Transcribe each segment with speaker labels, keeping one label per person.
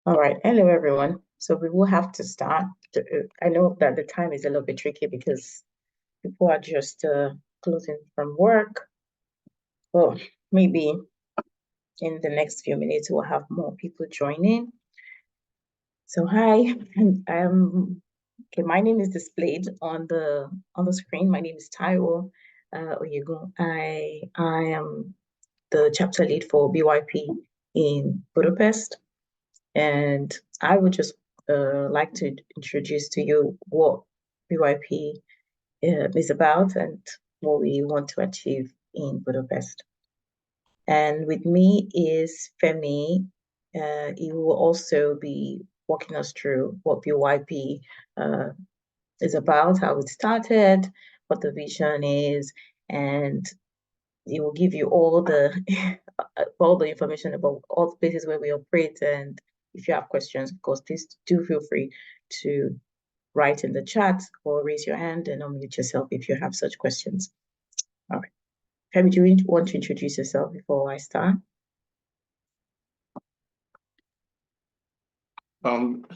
Speaker 1: All right. Hello, everyone. So we will have to start. I know that the time is a little bit tricky because people are just closing from work. Well, maybe in the next few minutes we'll have more people joining. So hi, okay. My name is displayed on the screen. My name is Taiwo Oyegun. I am the chapter lead for BYP in Budapest. And I would just like to introduce to you what BYP is about and what we want to achieve in Budapest. And with me is Femi. He will also be walking us through what BYP is about, how it started, what the vision is, and he will give you all the all the information about all the places where we operate. And if you have questions, of course, please do feel free to write in the chat or raise your hand and unmute yourself if you have such questions. All right. Femi, do you want to introduce yourself before I start?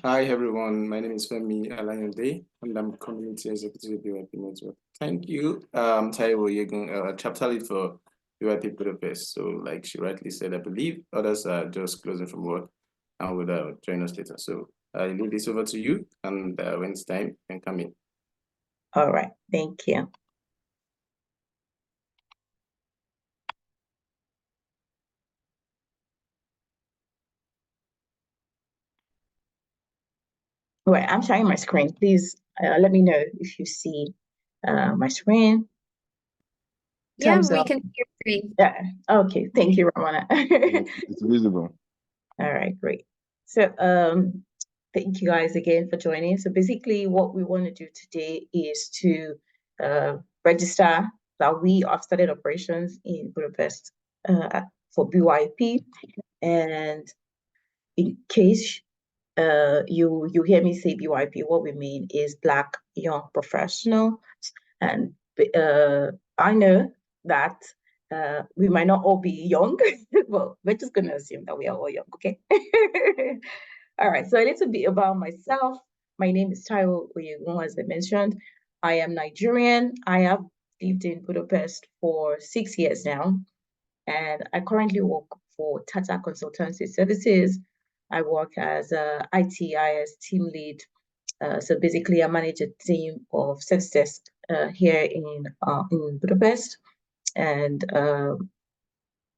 Speaker 2: Hi everyone, my name is Femi Alayande and I'm Community Executive at BYP Network. Thank you, Taiwo Yegun, chapter lead for BYP Budapest. So like she rightly said, I believe others are just closing from work and will join us later. So I leave this over to you, and when it's time, you can come in.
Speaker 1: All right, thank you. All right, I'm sharing my screen. Please let me know if you see my screen.
Speaker 3: Yeah, we can hear you.
Speaker 1: Yeah. Okay. Thank you, Ramona.
Speaker 4: It's visible.
Speaker 1: All right, great. So thank you guys again for joining. So basically what we want to do today is to register that we have started operations in Budapest for BYP. And in case you hear me say BYP, what we mean is Black Young Professionals. And I know that we might not all be young. Well, we're just going to assume that we are all young, okay? All right, so a little bit about myself. My name is Taiwo Oyegun, as I mentioned. I am Nigerian. I have lived in Budapest for 6 years now, and I currently work for Tata Consultancy Services. I work as a ITIS team lead. So basically, I manage a team of service desk here in Budapest, and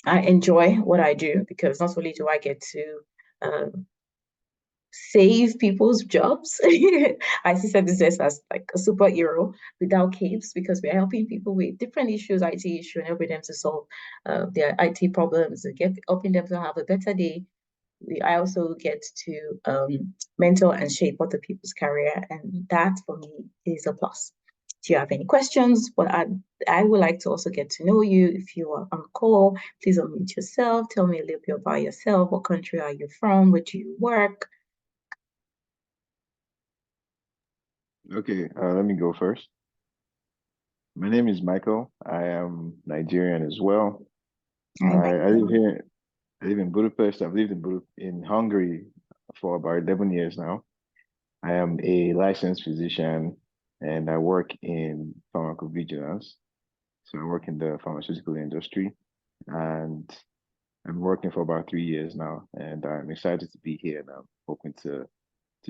Speaker 1: I enjoy what I do because not only do I get to save people's jobs, I see service desk as like a superhero without capes because we're helping people with different issues, IT issue, and helping them to solve their IT problems, helping them to have a better day. I also get to mentor and shape other people's career, and that for me is a plus. Do you have any questions? Well, I would like to also get to know you. If you are on call, please unmute yourself. Tell me a little bit about yourself. What country are you from? Where do you work?
Speaker 4: Okay, let me go first. My name is Michael. I am Nigerian as well. I live here. I live in Budapest. I've lived in Hungary for about 11 years now. I am a licensed physician and I work in pharmacovigilance. So I work in the pharmaceutical industry and I'm working for about 3 years now. And I'm excited to be here and I'm hoping to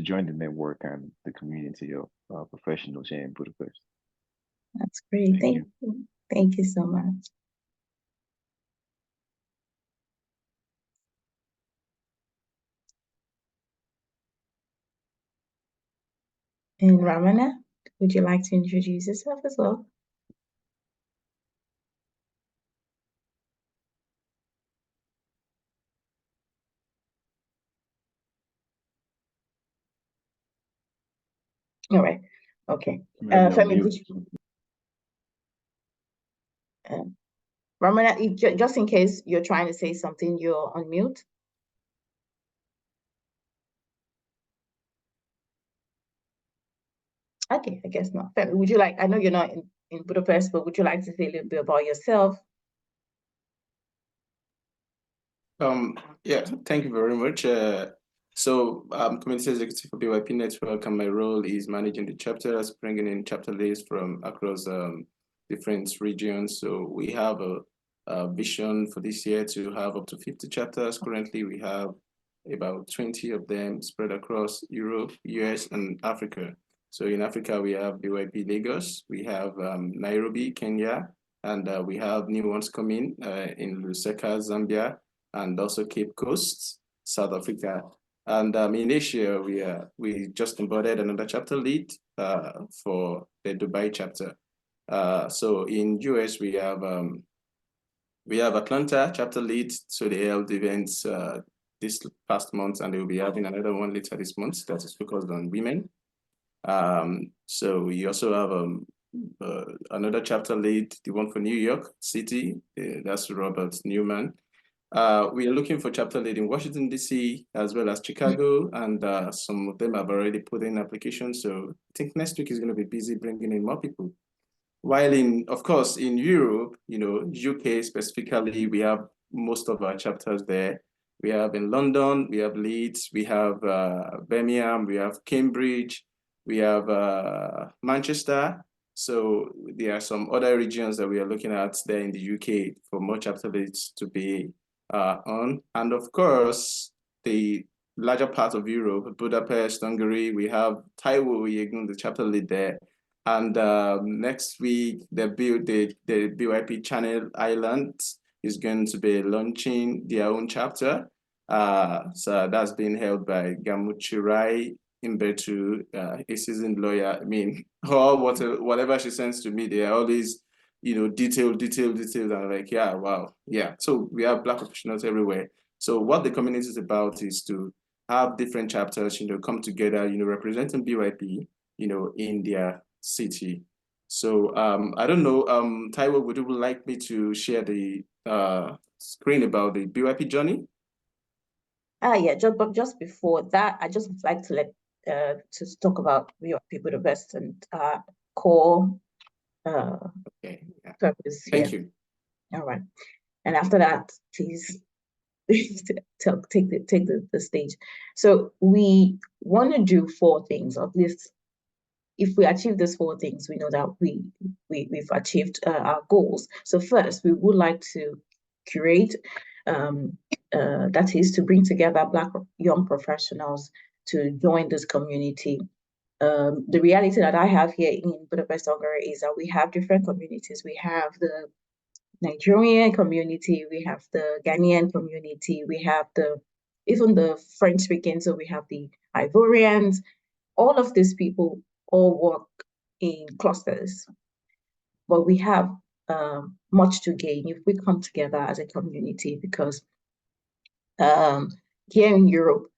Speaker 4: join the network and the community of professionals here in Budapest.
Speaker 1: That's great. Thank you. Thank you so much. And Ramana, would you like to introduce yourself as well? All right. Okay. Femi, would you, Ramana, just in case you're trying to say something, you're on mute. Okay, I guess not. Femi, would you like, I know you're not in Budapest, but would you like to say a little bit about yourself?
Speaker 2: Yeah, thank you very much. So community executive for BYP Network, and my role is managing the chapters, bringing in chapter leads from across different regions. So we have a vision for this year to have up to 50 chapters. Currently, we have about 20 of them spread across Europe, US, and Africa. So in Africa, we have BYP Lagos, we have Nairobi, Kenya, and we have new ones coming in Lusaka, Zambia, and also Cape Coast, South Africa. And in Asia, we just onboarded another chapter lead for the Dubai chapter. So in US, we have Atlanta chapter lead. So they held events this past month, and they will be having another one later this month that is focused on women. So we also have another chapter lead, the one for New York City. That's Robert Newman. We are looking for chapter lead in Washington, D.C., as well as Chicago, and some of them have already put in applications. So I think next week is going to be busy bringing in more people. While of course, in Europe, UK specifically, we have most of our chapters there. We have in London, we have Leeds, we have Birmingham, we have Cambridge, we have Manchester. So there are some other regions that we are looking at there in the UK for more chapter leads to be on. And of course, the larger part of Europe, Budapest, Hungary, we have Taiwo Yegun, the chapter lead there. And next week, the BYP Channel Islands is going to be launching their own chapter. So that's being held by Gamuchirai Imbetu, a seasoned lawyer. I mean, or whatever she sends to me, they are always, detailed. And I'm like, yeah, wow. Yeah. So we have Black professionals everywhere. So what the community is about is to have different chapters, come together, representing BYP, in their city. So I don't know, Taiwo, would you like me to share the screen about the BYP journey?
Speaker 1: Yeah, just before that, I just would like to talk about BYP Budapest and core
Speaker 2: okay, yeah.
Speaker 1: purpose.
Speaker 2: Thank you.
Speaker 1: All right, and after that, please take the stage. So we want to do 4 things, or at least. If we achieve these 4 things, we know that we've achieved our goals. So first, we would like to curate, that is to bring together Black young professionals to join this community. The reality that I have here in Budapest, Hungary, is that we have different communities. We have the Nigerian community, we have the Ghanaian community, we have even the French speaking, so we have the Ivorians. All of these people all work in clusters, but we have much to gain if we come together as a community, because here in Europe,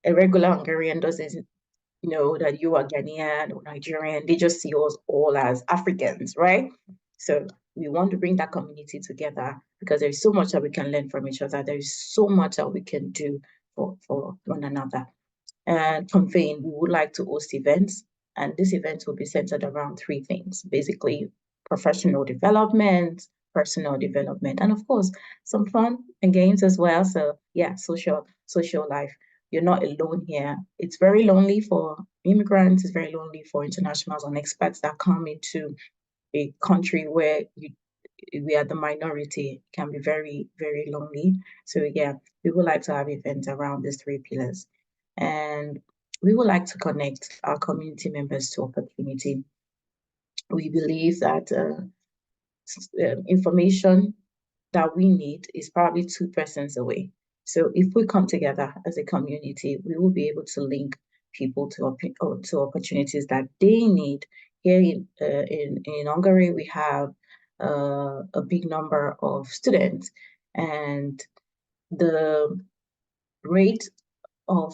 Speaker 1: a regular Hungarian doesn't know that you are Ghanaian or Nigerian. They just see us all as Africans, right? So we want to bring that community together, because there's so much that we can learn from each other. There's so much that we can do for one another. And convene, we would like to host events, and this event will be centered around 3 things, basically professional development, personal development, and of course, some fun and games as well. So yeah, social life. You're not alone here. It's very lonely for immigrants, it's very lonely for internationals and expats that come into a country where we are the minority. It can be very, very lonely. So yeah, we would like to have events around these 3 pillars. And we would like to connect our community members to opportunity. We believe that information that we need is probably 2 persons away. So if we come together as a community, we will be able to link people to opportunities that they need. Here in Hungary, we have a big number of students, and the rate of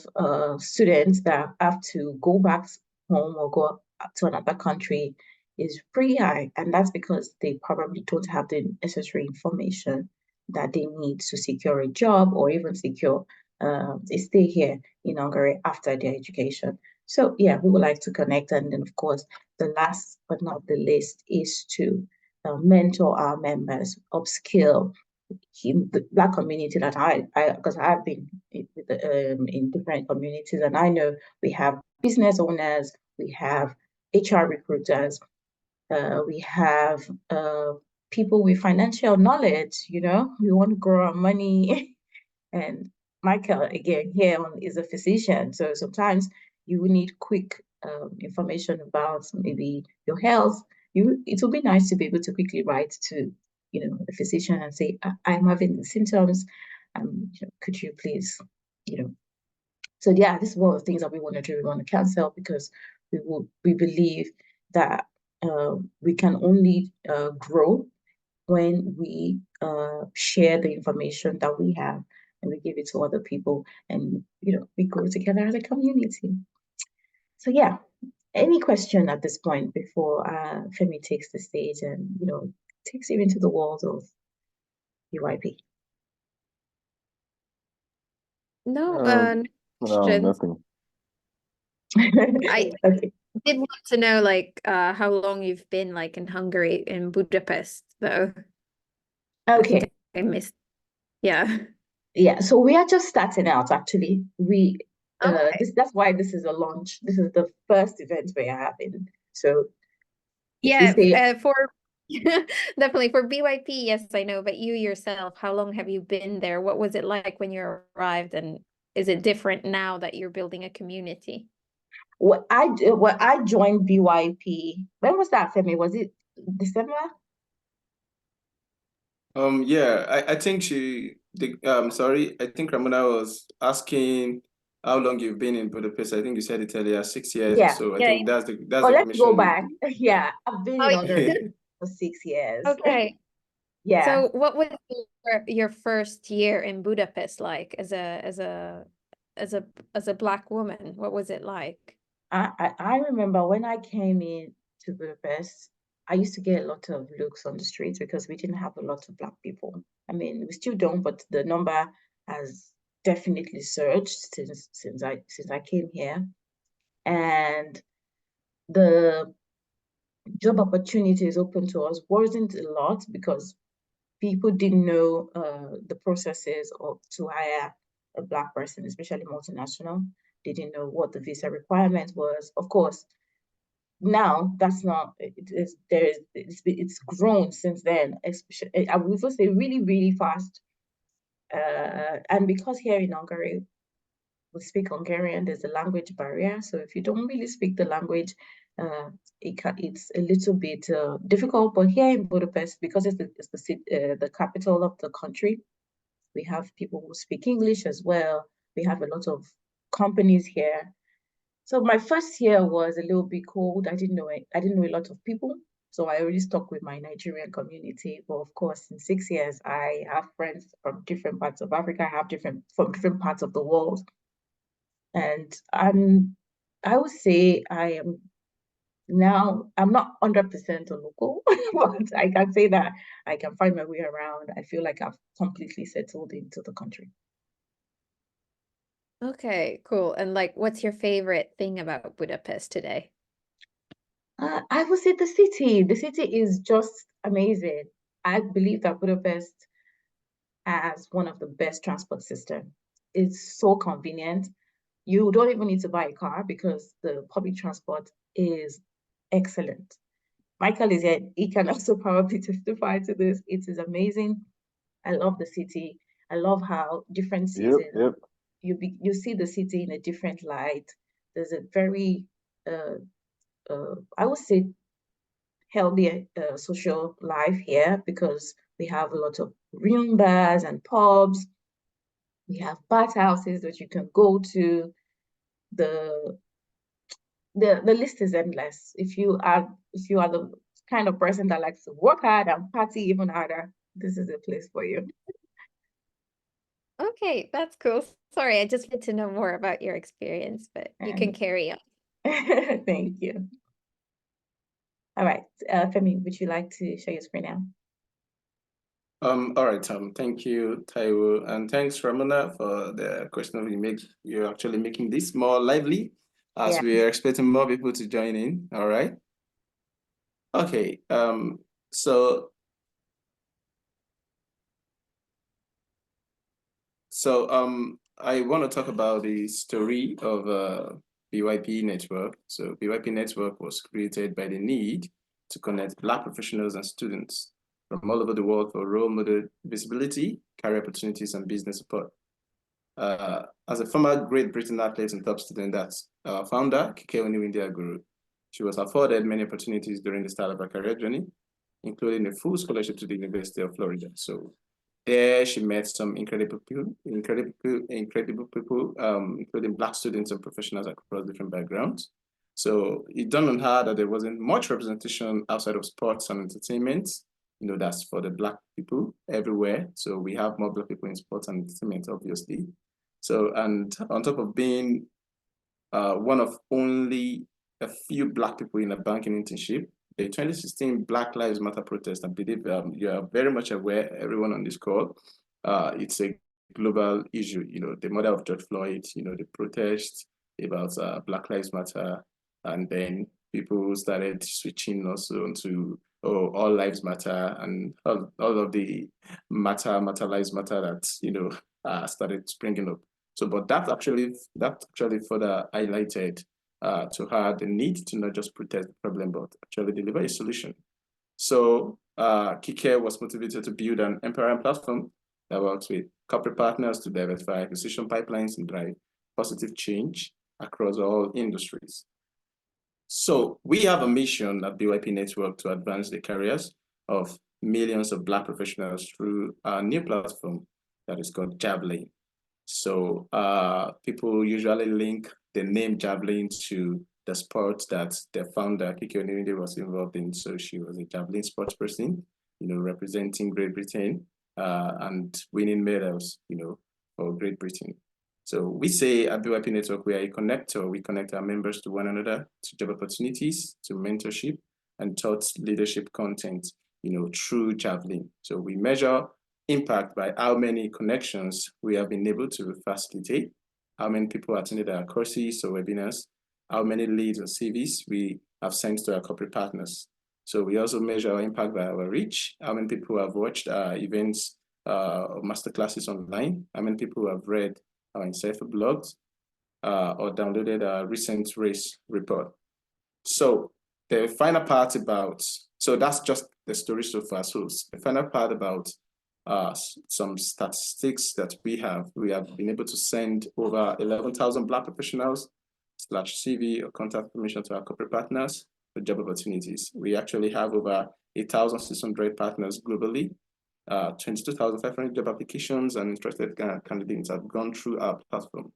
Speaker 1: students that have to go back home or go to another country is pretty high, and that's because they probably don't have the necessary information that they need to secure a job or even secure a stay here in Hungary after their education. So yeah, we would like to connect. And then of course, the last but not the least is to mentor our members, upskill the Black community that because I've been in different communities, and I know we have business owners, we have HR recruiters, we have people with financial knowledge, we want to grow our money. And Michael, again, here is a physician. So sometimes you will need quick information about maybe your health. It will be nice to be able to quickly write to, a physician and say, I'm having the symptoms. Could you please, So yeah, this is one of the things that we want to do. We want to cancel because we believe that we can only grow when we share the information that we have and we give it to other people, and we grow together as a community. So yeah, any question at this point before Femi takes the stage and takes you into the world of BYP?
Speaker 3: No,
Speaker 4: No,
Speaker 3: questions.
Speaker 4: nothing.
Speaker 3: I
Speaker 1: Okay.
Speaker 3: did want to know how long you've been in Hungary, in Budapest, though. I think
Speaker 1: Okay.
Speaker 3: I missed. Yeah.
Speaker 1: Yeah, so we are just starting out actually.
Speaker 3: Okay.
Speaker 1: That's why this is a launch. This is the first event we are having. So if we
Speaker 3: Yeah,
Speaker 1: say
Speaker 3: for definitely for BYP, yes, I know. But you yourself, how long have you been there? What was it like when you arrived, and is it different now that you're building a community?
Speaker 1: I joined BYP. When was that, Femi? Was it December?
Speaker 2: Yeah, I think sorry, I think Ramona was asking how long you've been in Budapest. I think you said it earlier, 6 years or
Speaker 1: Yeah.
Speaker 2: so. I
Speaker 3: Yeah.
Speaker 2: think that's
Speaker 1: Oh,
Speaker 2: the
Speaker 1: let's go
Speaker 2: information.
Speaker 1: back. Yeah, I've been in Hungary
Speaker 2: Yeah.
Speaker 1: for 6 years.
Speaker 3: Okay.
Speaker 1: Yeah.
Speaker 3: So what was your first year in Budapest like as a Black woman? What was it like?
Speaker 1: I remember when I came in to Budapest, I used to get a lot of looks on the streets because we didn't have a lot of Black people. I mean, we still don't, but the number has definitely surged since I came here. And the job opportunities open to us wasn't a lot because people didn't know the processes to hire a Black person, especially multinational. They didn't know what the visa requirement was. Of course, now that's not it's grown since then, especially I would say really, really fast. And because here in Hungary we speak Hungarian, there's a language barrier. So if you don't really speak the language, it's a little bit difficult. But here in Budapest, because it's the capital of the country, we have people who speak English as well. We have a lot of companies here. So my first year was a little bit cold. I didn't know a lot of people. So I already stuck with my Nigerian community. But of course, in 6 years, I have friends from different parts of Africa. I have from different parts of the world. And I would say I'm not 100% a local, but I can say that I can find my way around. I feel like I've completely settled into the country.
Speaker 3: Okay, cool. And what's your favorite thing about Budapest today?
Speaker 1: I would say the city. The city is just amazing. I believe that Budapest has one of the best transport system. It's so convenient. You don't even need to buy a car because the public transport is excellent. Michael is here. He can also probably testify to this. It is amazing. I love the city. I love how different seasons
Speaker 4: Yep.
Speaker 1: you see the city in a different light. There's a very I would say healthy social life here because we have a lot of room bars and pubs. We have bathhouses that you can go to. The list is endless. If you are the kind of person that likes to work hard and party even harder, this is a place for you.
Speaker 3: Okay, that's cool. Sorry, I just wanted to know more about your experience, but you can carry on.
Speaker 1: Thank you. All right, Femi, would you like to share your screen now?
Speaker 2: All right, thank you, Taiwo, and thanks, Ramona, for the question you're actually making this more lively as we are expecting more people to join in. All right. Okay. So So I want to talk about the story of BYP Network. So BYP Network was created by the need to connect Black professionals and students from all over the world for role model visibility, career opportunities, and business support. As a former Great Britain athlete and top student, that's our founder, Kike Oniwindia Guru. She was afforded many opportunities during the start of her career journey, including a full scholarship to the University of Florida. So there she met some incredible people, including Black students and professionals across different backgrounds. So it dawned on her that there wasn't much representation outside of sports and entertainment. You know, that's for the Black people everywhere. So we have more Black people in sports and entertainment, obviously. So, and on top of being one of only a few Black people in a banking internship, the 2016 Black Lives Matter protest, I believe you are very much aware, everyone on this call, it's a global issue. You know, the murder of George Floyd, you know, the protest about Black Lives Matter, and then people started switching also to all lives matter, and all of the matter lives matter that, you know, started springing up. So, but that actually further highlighted to her the need to not just protest the problem, but actually deliver a solution. So Kike was motivated to build an empowering platform that works with corporate partners to diversify acquisition pipelines and drive positive change across all industries. So we have a mission at BYP Network to advance the careers of millions of Black professionals through our new platform that is called Javelin. So people usually link the name Javelin to the sport that the founder, Kike Oniwindia, was involved in. So she was a javelin sports person, you know, representing Great Britain and winning medals, you know, for Great Britain. So we say at BYP Network, we are a connector. We connect our members to one another, to job opportunities, to mentorship, and thought leadership content, you know, through Javelin. So we measure impact by how many connections we have been able to facilitate, how many people attended our courses or webinars, how many leads or CVs we have sent to our corporate partners. So we also measure our impact by our reach, how many people have watched our events or masterclasses online, how many people have read our insightful blogs or downloaded our recent race report. So the final part about, so that's just the story so far. So the final part about some statistics that we have been able to send over 11,000 Black professionals / CV or contact information to our corporate partners for job opportunities. We actually have over 8,600 partners globally. 22,500 job applications and interested candidates have gone through our platform.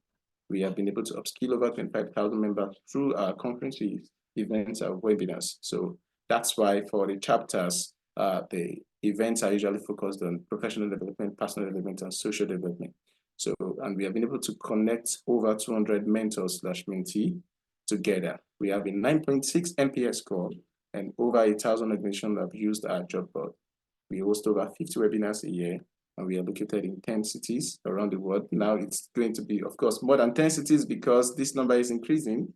Speaker 2: We have been able to upskill over 25,000 members through our conferences, events, and webinars. So that's why for the chapters, the events are usually focused on professional development, personal development, and social development. So, and we have been able to connect over 200 mentors / mentee together. We have a 9.6 NPS score and over 1,000 organizations have used our job board. We host over 50 webinars a year, and we are located in 10 cities around the world. Now it's going to be, of course, more than 10 cities because this number is increasing.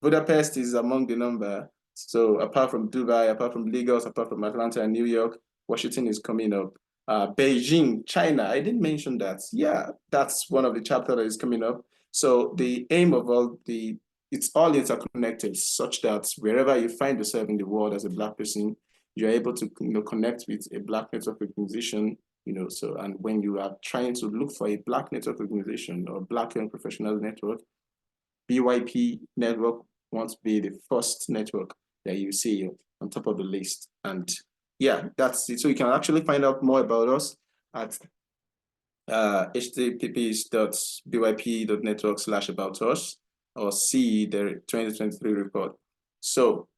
Speaker 2: Budapest is among the number. So apart from Dubai, apart from Lagos, apart from Atlanta and New York, Washington is coming up. Beijing, China, I didn't mention that. Yeah, that's one of the chapters that is coming up. So the aim of all it's all interconnected such that wherever you find yourself in the world as a Black person, you're able to, you know, connect with a Black network organization, you know, so, and when you are trying to look for a Black network organization or Black young professional network, BYP Network wants to be the first network that you see on top of the list. And yeah, that's it. So you can actually find out more about us at https://byp.network/about-us or see the 2023 report. So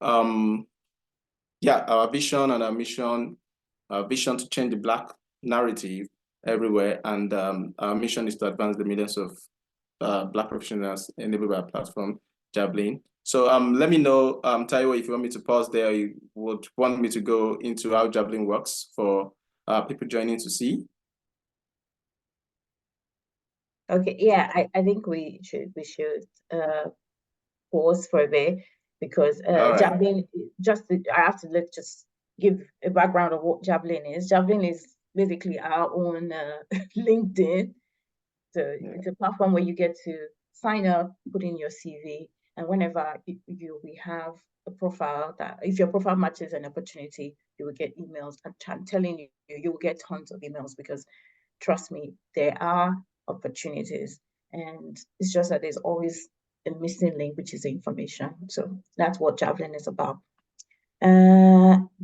Speaker 2: yeah, our vision and our mission, vision to change the Black narrative everywhere, and our mission is to advance the millions of Black professionals enabled by our platform, Javelin. So let me know, Taiwo, if you want me to pause there, you would want me to go into how Javelin works for people joining to see.
Speaker 1: Okay, yeah, I think we should pause for a bit because
Speaker 2: right.
Speaker 1: Javelin, I have to just give a background of what Javelin is. Javelin is basically our own LinkedIn. So it's a platform where you get to sign up, put in your CV, and whenever we have a profile that, if your profile matches an opportunity, you will get emails. I'm telling you, you will get tons of emails, because trust me, there are opportunities, and it's just that there's always a missing link, which is the information. So that's what Javelin is about.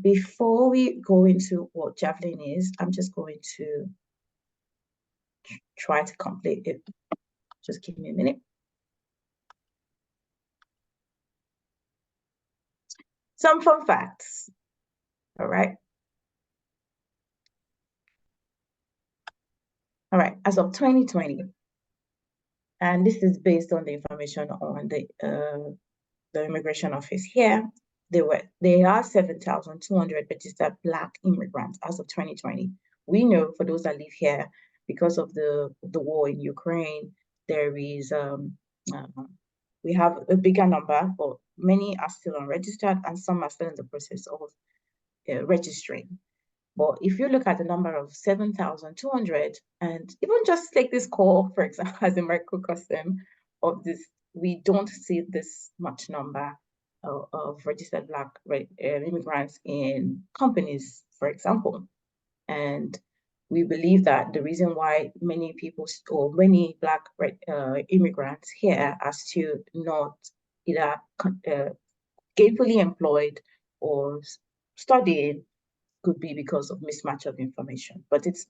Speaker 1: Before we go into what Javelin is, I'm just going to try to complete it. Just give me a minute. Some fun facts. All right. All right. As of 2020, and this is based on the information on the immigration office here, there are 7,200 registered Black immigrants as of 2020. We know, for those that live here, because of the war in Ukraine, there is we have a bigger number, but many are still unregistered, and some are still in the process of registering. But if you look at the number of 7,200, and even just take this call, for example, as a microcosm of this, we don't see this much number of registered Black immigrants in companies, for example. And we believe that the reason why many people, or many Black immigrants here, are still not either gainfully employed or studying could be because of mismatch of information. But it's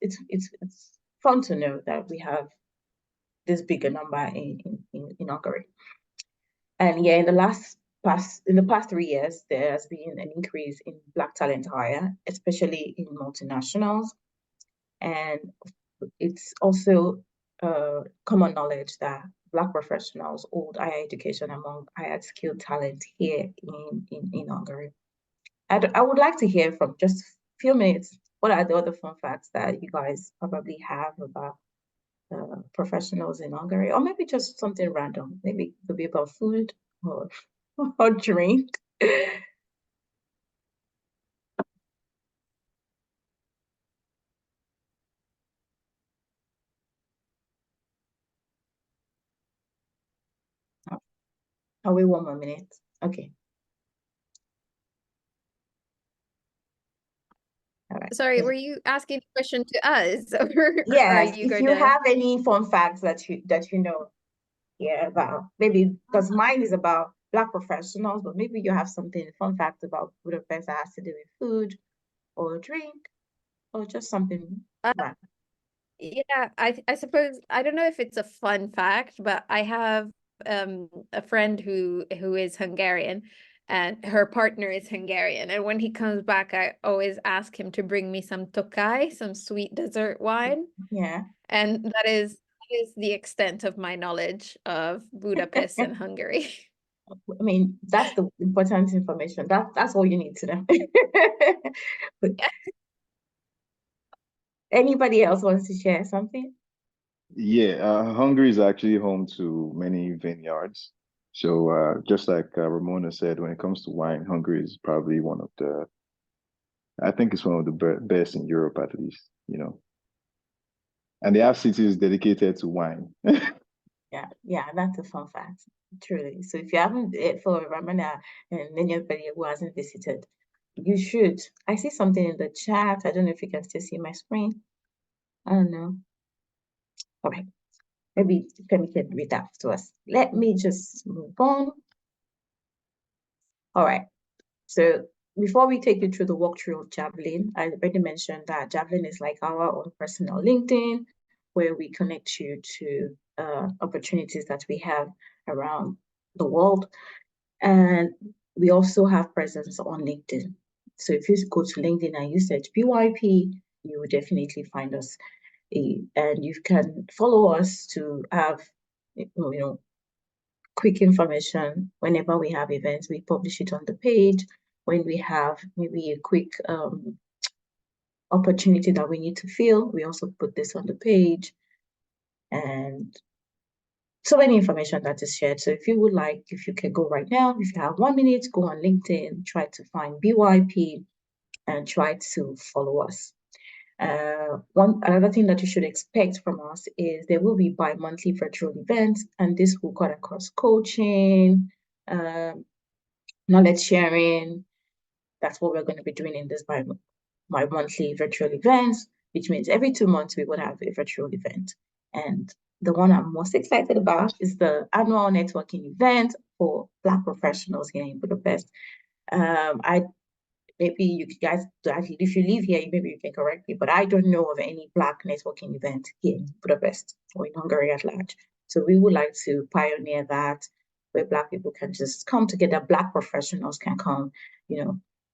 Speaker 1: fun to know that we have this bigger number in Hungary. And yeah, in the past 3 years, there has been an increase in Black talent hire, especially in multinationals. And it's also common knowledge that Black professionals hold higher education among higher skilled talent here in Hungary. I would like to hear from just a few minutes, what are the other fun facts that you guys probably have about professionals in Hungary, or maybe just something random. Maybe it could be about food or drink. I'll wait 1 more minute. Okay. All right.
Speaker 3: Sorry, were you asking a question to us, or
Speaker 1: Yes,
Speaker 3: are you
Speaker 1: if
Speaker 3: going
Speaker 1: you
Speaker 3: to...
Speaker 1: have any fun facts that you know, yeah, about, maybe, because mine is about Black professionals, but maybe you have something fun fact about Budapest that has to do with food or drink, or just something random.
Speaker 3: Yeah, I suppose, I don't know if it's a fun fact, but I have a friend who is Hungarian, and her partner is Hungarian. And when he comes back, I always ask him to bring me some tokaj, some sweet dessert wine.
Speaker 1: Yeah.
Speaker 3: And that is the extent of my knowledge of Budapest and Hungary.
Speaker 1: I mean, that's the important information. That's all you need to know. But anybody else wants to share something?
Speaker 4: Yeah, Hungary is actually home to many vineyards. So just like Ramona said, when it comes to wine, Hungary is probably one of the, I think it's one of the best in Europe, at least, you know. And they have cities dedicated to wine.
Speaker 1: Yeah, that's a fun fact, truly. So if you haven't, for Ramona and anybody who hasn't visited, you should. I see something in the chat. I don't know if you can still see my screen. I don't know. All right. Maybe Femi can read that to us. Let me just move on. All right. So before we take you through the walkthrough of Javelin, I already mentioned that Javelin is like our own personal LinkedIn, where we connect you to opportunities that we have around the world. And we also have presence on LinkedIn. So if you go to LinkedIn and you search BYP, you will definitely find us. And you can follow us to have, quick information. Whenever we have events, we publish it on the page. When we have maybe a quick opportunity that we need to fill, we also put this on the page. And so many information that is shared. So if you would like, if you can go right now, if you have 1 minute, go on LinkedIn, try to find BYP and try to follow us. Another thing that you should expect from us is there will be bi-monthly virtual events, and this will cut across coaching, knowledge sharing. That's what we're going to be doing in this bi-monthly virtual events, which means every 2 months we would have a virtual event. And the one I'm most excited about is the annual networking event for Black professionals here in Budapest. Maybe you guys, if you live here, maybe you can correct me, but I don't know of any Black networking event here in Budapest or in Hungary at large. So we would like to pioneer that, where Black people can just come together, Black professionals can come,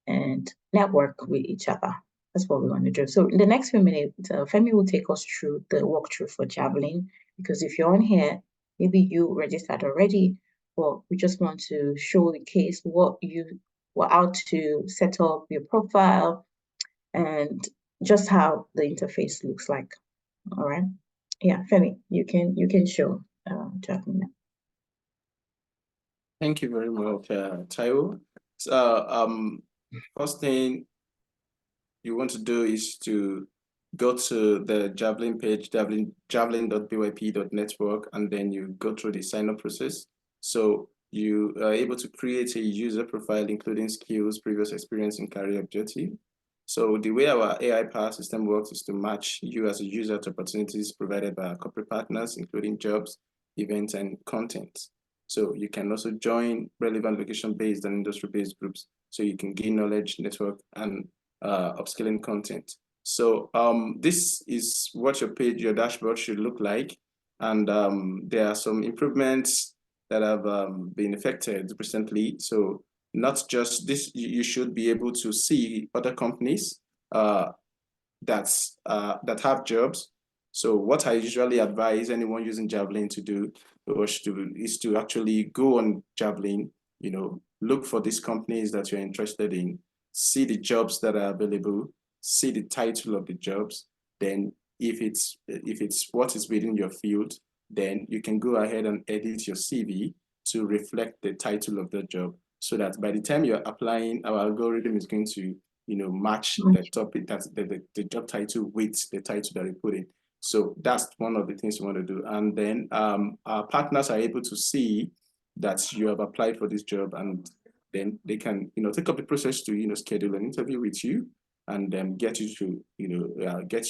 Speaker 1: and network with each other. That's what we want to do. So in the next few minutes, Femi will take us through the walkthrough for Javelin, because if you're on here, maybe you registered already, but we just want to show the case how to set up your profile and just how the interface looks like. All right. Yeah, Femi, you can show Javelin now.
Speaker 2: Thank you very much, Taiwo. So, first thing you want to do is to go to the Javelin page, javelin.byp.network, and then you go through the sign-up process. So you are able to create a user profile, including skills, previous experience, and career objective. So the way our AI-powered system works is to match you as a user to opportunities provided by our corporate partners, including jobs, events, and content. So you can also join relevant location-based and industry-based groups, so you can gain knowledge, network, and upskilling content. So this is what your dashboard should look like. And there are some improvements that have been effected recently. So not just this, you should be able to see other companies that have jobs. So what I usually advise anyone using Javelin to do is to actually go on Javelin, look for these companies that you're interested in, see the jobs that are available, see the title of the jobs. Then if it's what is within your field, then you can go ahead and edit your CV to reflect the title of the job, so that by the time you're applying, our algorithm is going to match the topic, that's the job title with the title that you put in. So that's one of the things you want to do. And then our partners are able to see that you have applied for this job, and then they can take up the process to schedule an interview with you, and get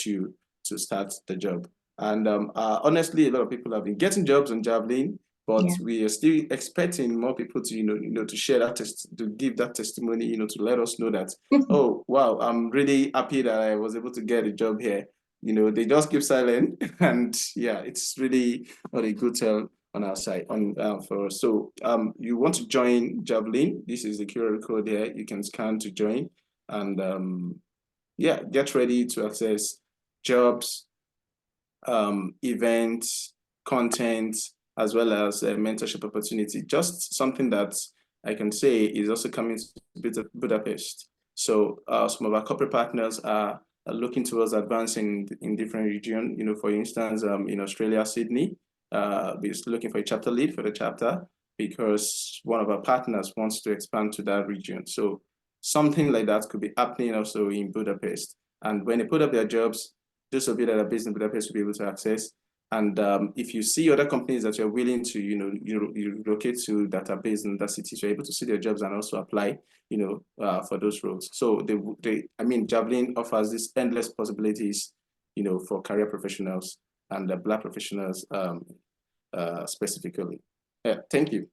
Speaker 2: you to start the job. And honestly, a lot of people have been getting jobs on Javelin, but we are still expecting more people to to share that to give that testimony, to let us know that oh wow, I'm really happy that I was able to get a job here. They just keep silent, and yeah, it's really not a good tell on our side for us. So you want to join Javelin? This is the QR code here. You can scan to join, and yeah, get ready to access jobs, events, content, as well as a mentorship opportunity. Just something that I can say is also coming to Budapest. So some of our corporate partners are looking towards advancing in different regions. For instance, in Australia, Sydney, we're looking for a chapter lead for the chapter, because one of our partners wants to expand to that region. So something like that could be happening also in Budapest. And when they put up their jobs, those of you that are based in Budapest will be able to access. And if you see other companies that you're willing to, you relocate to, that are based in that city, so you're able to see their jobs and also apply, for those roles. So Javelin offers these endless possibilities, for career professionals and Black professionals specifically. Yeah, thank you.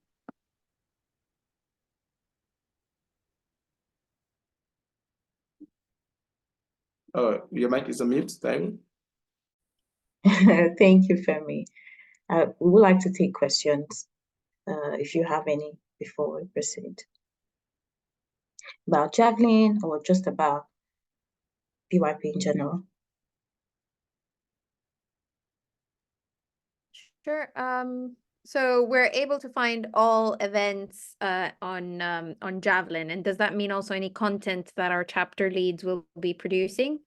Speaker 2: Oh, your mic is on mute, Taiwo.
Speaker 1: Thank you, Femi. We would like to take questions, if you have any, before we proceed. About Javelin or just about BYP in general?
Speaker 3: Sure. So we're able to find all events on Javelin, and does that mean also any content that our chapter leads will be producing?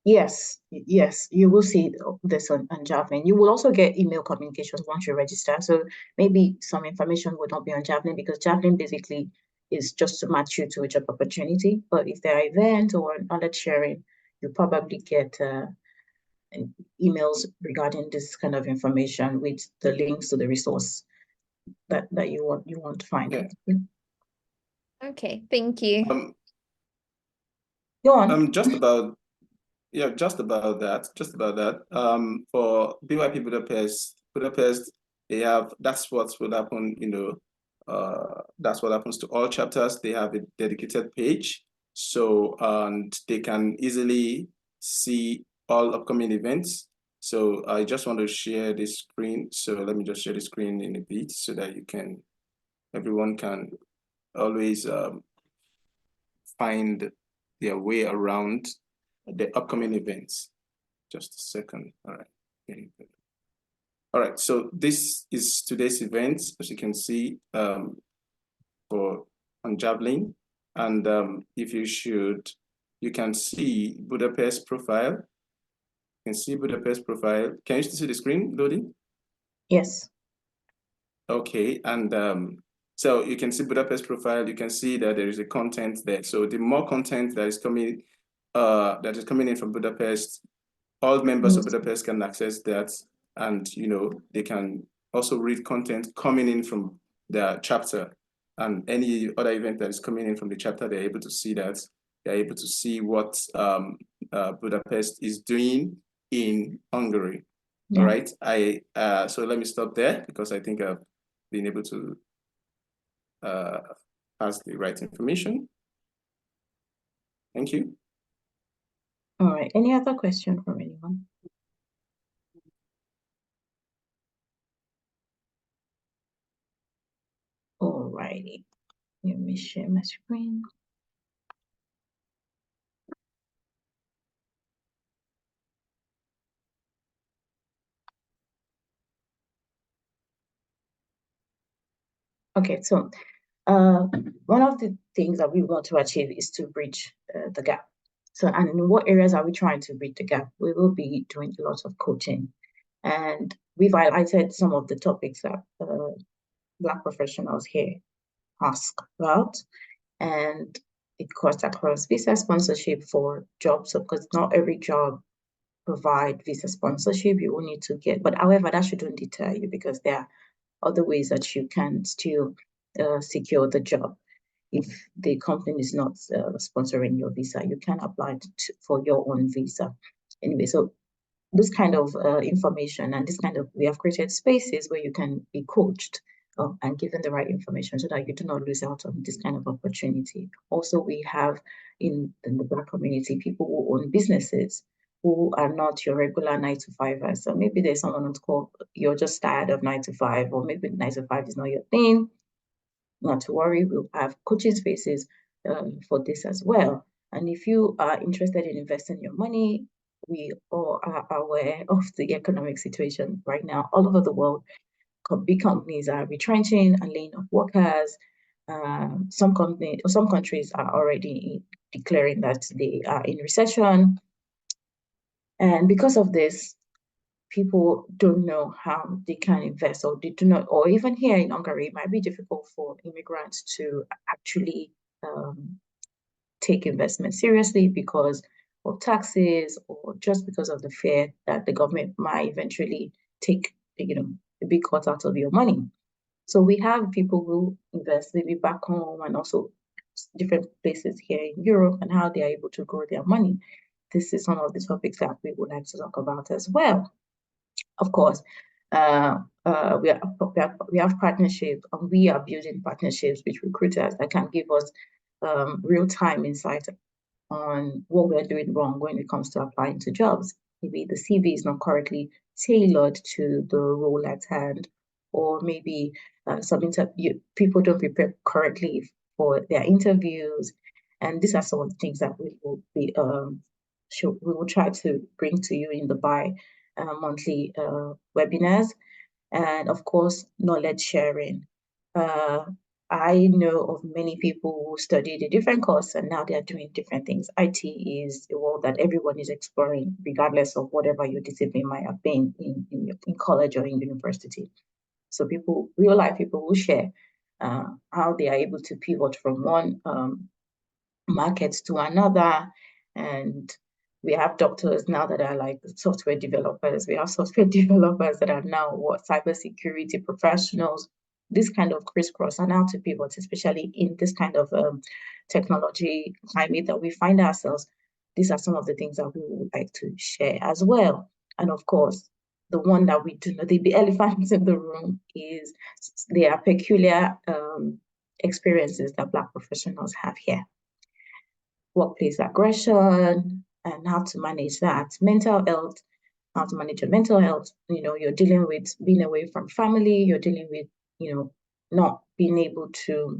Speaker 1: Yes, you will see this on Javelin. You will also get email communications once you register. So maybe some information will not be on Javelin, because Javelin basically is just to match you to a job opportunity. But if there are events or knowledge sharing, you probably get emails regarding this kind of information with the links to the resource that you want to find.
Speaker 2: Yeah.
Speaker 3: Okay, thank you.
Speaker 1: Go on.
Speaker 2: Just about that. For BYP Budapest, they have, that's what will happen, that's what happens to all chapters. They have a dedicated page, so and they can easily see all upcoming events. So I just want to share this screen. So let me just share the screen in a bit so that everyone can always find their way around the upcoming events. Just a second. All right. All right. So this is today's event, as you can see, on Javelin. And if you can see Budapest profile. You can see Budapest profile. Can you see the screen loading?
Speaker 1: Yes.
Speaker 2: Okay. And so you can see Budapest profile. You can see that there is a content there. So the more content that is coming in from Budapest, all members of Budapest can access that, and they can also read content coming in from the chapter, and any other event that is coming in from the chapter, they're able to see that. They're able to see what Budapest is doing in Hungary. Yeah. All right. So let me stop there because I think I've been able to pass the right information. Thank you.
Speaker 1: All right. Any other question from anyone? All righty. Let me share my screen. Okay, so one of the things that we want to achieve is to bridge the gap. So, and in what areas are we trying to bridge the gap? We will be doing a lot of coaching, and we've highlighted some of the topics that Black professionals here ask about, and it cuts across visa sponsorship for jobs. So, because not every job provide visa sponsorship, you will need to get. But however, that shouldn't deter you because there are other ways that you can still secure the job. If the company is not sponsoring your visa, you can apply for your own visa. Anyway, so this kind of information and this kind of, we have created spaces where you can be coached and given the right information so that you do not lose out on this kind of opportunity. Also, we have in the Black community, people who own businesses who are not your regular 9-to-5ers. So maybe there's someone on call, you're just tired of 9-to-5, or maybe 9-to-5 is not your thing. Not to worry, we'll have coaching spaces for this as well. And if you are interested in investing your money, we all are aware of the economic situation right now all over the world. Big companies are retrenching and laying off workers. Some countries are already declaring that they are in recession. And because of this, people don't know how they can invest, or they do not, or even here in Hungary, it might be difficult for immigrants to actually take investment seriously because of taxes, or just because of the fear that the government might eventually take, a big cut out of your money. So we have people who invest maybe back home and also different places here in Europe, and how they are able to grow their money. This is one of the topics that we would like to talk about as well. Of course, we have partnerships, and we are building partnerships with recruiters that can give us real-time insight on what we're doing wrong when it comes to applying to jobs. Maybe the CV is not correctly tailored to the role at hand, or maybe people don't prepare correctly for their interviews. And these are some of the things that we will be we will try to bring to you in the monthly webinars. And of course, knowledge sharing. I know of many people who studied a different course and now they are doing different things. IT is a world that everyone is exploring, regardless of whatever your discipline might have been in college or in university. So real life people will share how they are able to pivot from one market to another. And we have doctors now that are like software developers. We have software developers that are now cybersecurity professionals. This kind of crisscross and how to pivot, especially in this kind of technology climate that we find ourselves. These are some of the things that we would like to share as well. And of course, the one that we do know, the elephant in the room, is there are peculiar experiences that Black professionals have here. Workplace aggression and how to manage that, mental health, how to manage your mental health. You're dealing with being away from family, you're dealing with, not being able to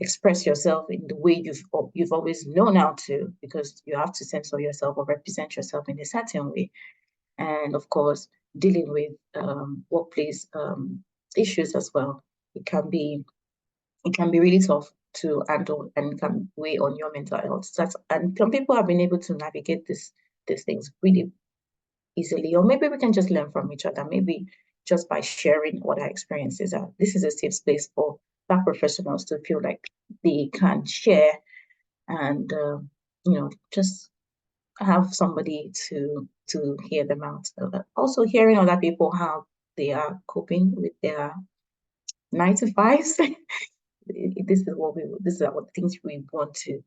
Speaker 1: express yourself in the way you've always known how to, because you have to censor yourself or represent yourself in a certain way. And of course, dealing with workplace issues as well. It can be really tough to handle and can weigh on your mental health. And some people have been able to navigate these things really easily, or maybe we can just learn from each other, maybe just by sharing what our experiences are. This is a safe space for Black professionals to feel like they can share and just have somebody to hear them out. Also hearing other people how they are coping with their 9 to 5s. This is what things we want to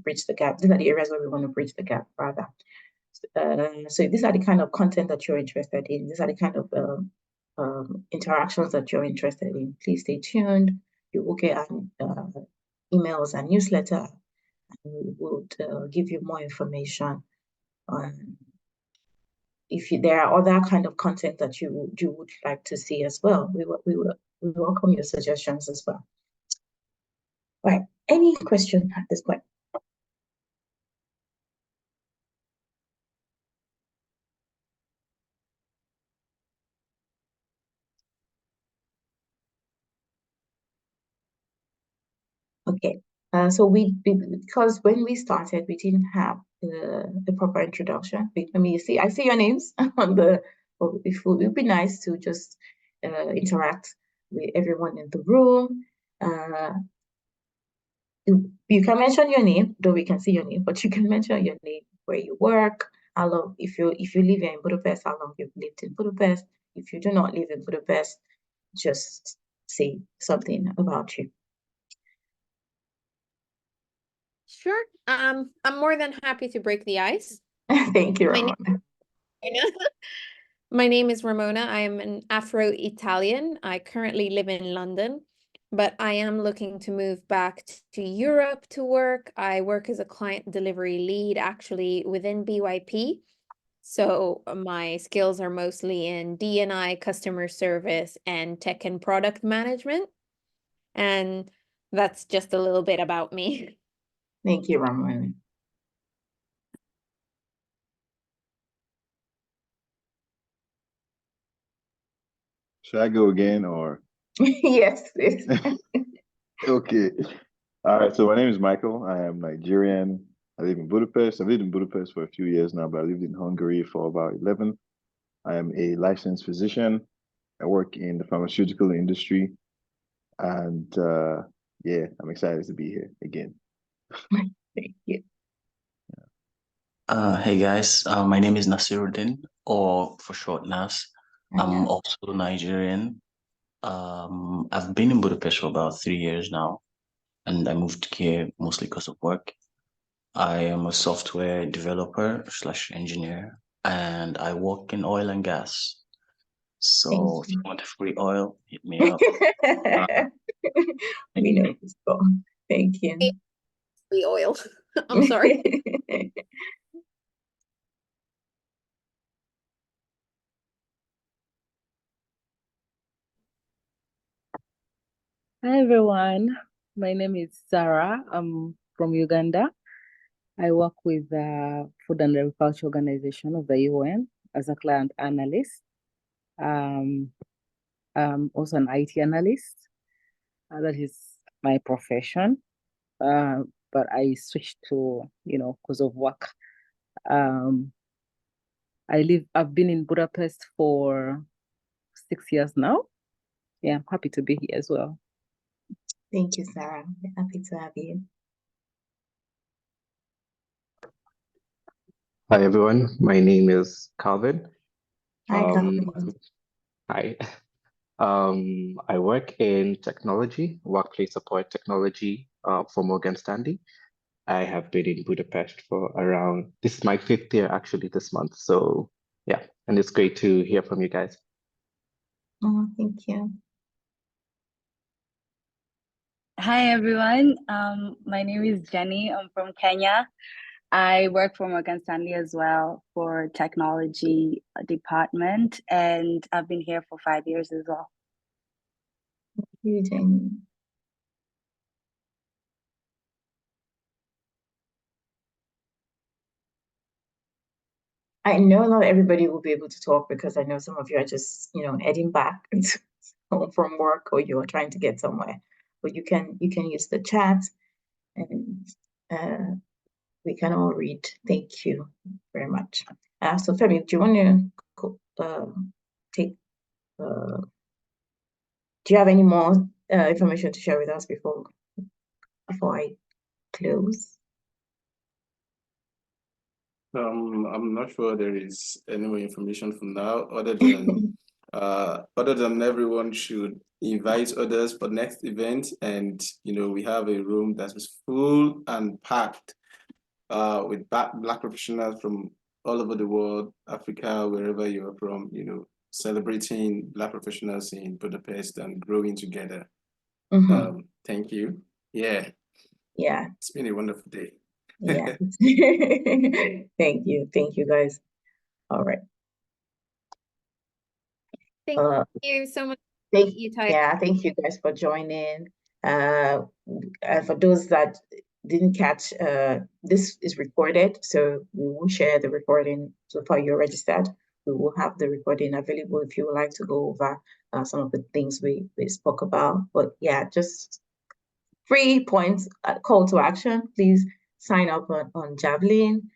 Speaker 1: bridge the gap. These are the areas where we want to bridge the gap, rather. So these are the kind of content that you're interested in. These are the kind of interactions that you're interested in. Please stay tuned. You will get emails and newsletter, and we would give you more information. If there are other kind of content that you would like to see as well, we welcome your suggestions as well. Right. Any question at this point? Okay. So because when we started, we didn't have the proper introduction. I see your names on the. It would be nice to just interact with everyone in the room. You can mention your name, though we can see your name, but you can mention your name, where you work, how long, if you live here in Budapest, how long you've lived in Budapest. If you do not live in Budapest, just say something about you.
Speaker 3: Sure. I'm more than happy to break the ice.
Speaker 1: Thank you, Ramona.
Speaker 3: My name is Ramona. I am an Afro-Italian. I currently live in London, but I am looking to move back to Europe to work. I work as a client delivery lead actually within BYP. So my skills are mostly in D&I, customer service, and tech and product management. And that's just a little bit about me.
Speaker 1: Thank you, Ramona.
Speaker 4: Should I go again or?
Speaker 1: Yes, please.
Speaker 4: Okay. All right. So my name is Michael. I am Nigerian. I live in Budapest. I've lived in Budapest for a few years now, but I lived in Hungary for about 11. I am a licensed physician. I work in the pharmaceutical industry. And yeah, I'm excited to be here again.
Speaker 1: Thank you.
Speaker 5: Hey guys, my name is Nasiruddin, or for short Nas. I'm also Nigerian. I've been in Budapest for about 3 years now, and I moved here mostly because of work. I am a software developer / engineer, and I work in oil and gas. So if you want free oil, hit me up.
Speaker 1: We know this goal. Thank you.
Speaker 3: Free oil. I'm sorry.
Speaker 6: Hi everyone, my name is Sarah. I'm from Uganda. I work with the Food and Agriculture Organization of the UN as a client analyst. I'm also an IT analyst. That is my profession. But I switched to, because of work. I've been in Budapest for 6 years now. yeah, I'm happy to be here as well.
Speaker 1: Thank you, Sarah. We're happy to have you.
Speaker 7: Hi everyone, my name is Calvin.
Speaker 1: Hi, Calvin.
Speaker 7: Hi. I work in technology, workplace support technology for Morgan Stanley. I have been in Budapest for around, this is my 5th year actually this month. So yeah, and it's great to hear from you guys.
Speaker 1: Oh, thank you.
Speaker 8: Hi everyone, my name is Jenny. I'm from Kenya. I work for Morgan Stanley as well for technology department, and I've been here for 5 years as well.
Speaker 1: Thank you, Jenny. I know not everybody will be able to talk because I know some of you are just, heading back home from work, or you're trying to get somewhere. But you can use the chat, and we can all read. Thank you very much. So Femi, do you want to take? Do you have any more information to share with us before I close?
Speaker 2: I'm not sure there is any more information from now, other than everyone should invite others for next event, and we have a room that is full and packed with Black professionals from all over the world, Africa, wherever you're from, celebrating Black professionals in Budapest and growing together. Thank you. Yeah, it's been a wonderful day.
Speaker 1: Yeah. Thank you guys. All right.
Speaker 3: Thank you so much.
Speaker 1: Thank you guys for joining. For those that didn't catch, this is recorded, so we will share the recording. So far you're registered, we will have the recording available if you would like to go over some of the things we spoke about. But yeah, just 3 points, call to action. Please sign up on Javelin,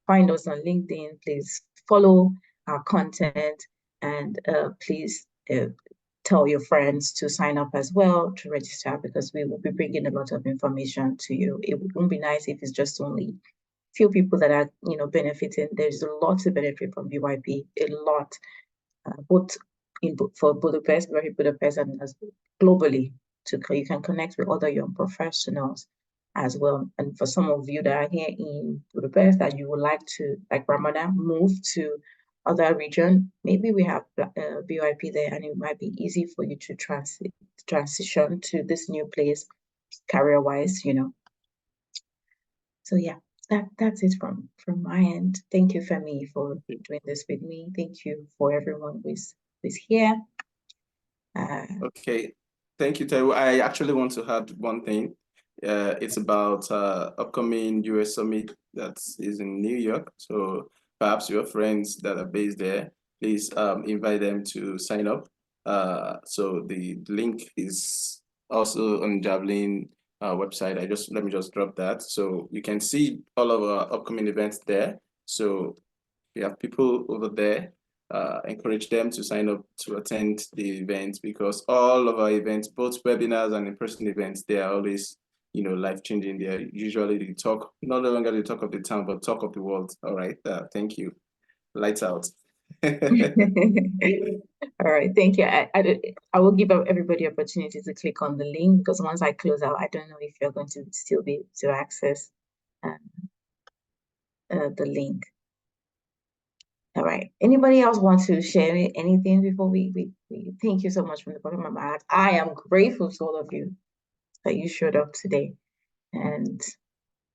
Speaker 1: find us on LinkedIn, please follow our content, and please tell your friends to sign up as well, to register, because we will be bringing a lot of information to you. It wouldn't be nice if it's just only few people that are benefiting. There's a lot to benefit from BYP, a lot, both for Budapest, BYP Budapest, and as globally. You can connect with other young professionals as well. And for some of you that are here in Budapest that you would like to, like Ramona, move to other region, maybe we have BYP there, and it might be easy for you to transition to this new place career-wise, So yeah, that's it from my end. Thank you, Femi, for doing this with me. Thank you for everyone who's here.
Speaker 2: Okay, thank you, Taiwo. I actually want to add one thing. It's about upcoming US Summit that is in New York. So perhaps your friends that are based there, please invite them to sign up. So the link is also on Javelin website. Let me just drop that. So you can see all of our upcoming events there. So we have people over there. Encourage them to sign up to attend the event, because all of our events, both webinars and in-person events, they are always, life-changing. They are usually the talk, not longer the talk of the town, but talk of the world. All right. Thank you. Lights out.
Speaker 1: All right. Thank you. I will give everybody opportunity to click on the link, because once I close out, I don't know if you're going to still be able to access the link. All right. Anybody else want to share anything before we thank you so much from the bottom of my heart. I am grateful to all of you that you showed up today, and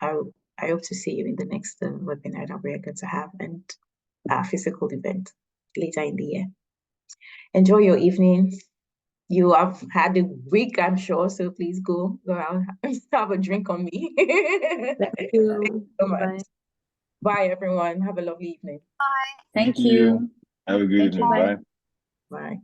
Speaker 1: I hope to see you in the next webinar that we are going to have, and our physical event later in the year. Enjoy your evening. You have had a week, I'm sure, so please go out and have a drink on me.
Speaker 8: Thank you
Speaker 1: so much. Bye, everyone. Have a lovely evening.
Speaker 8: Thank you.
Speaker 4: Have a good evening. Bye.
Speaker 1: Bye.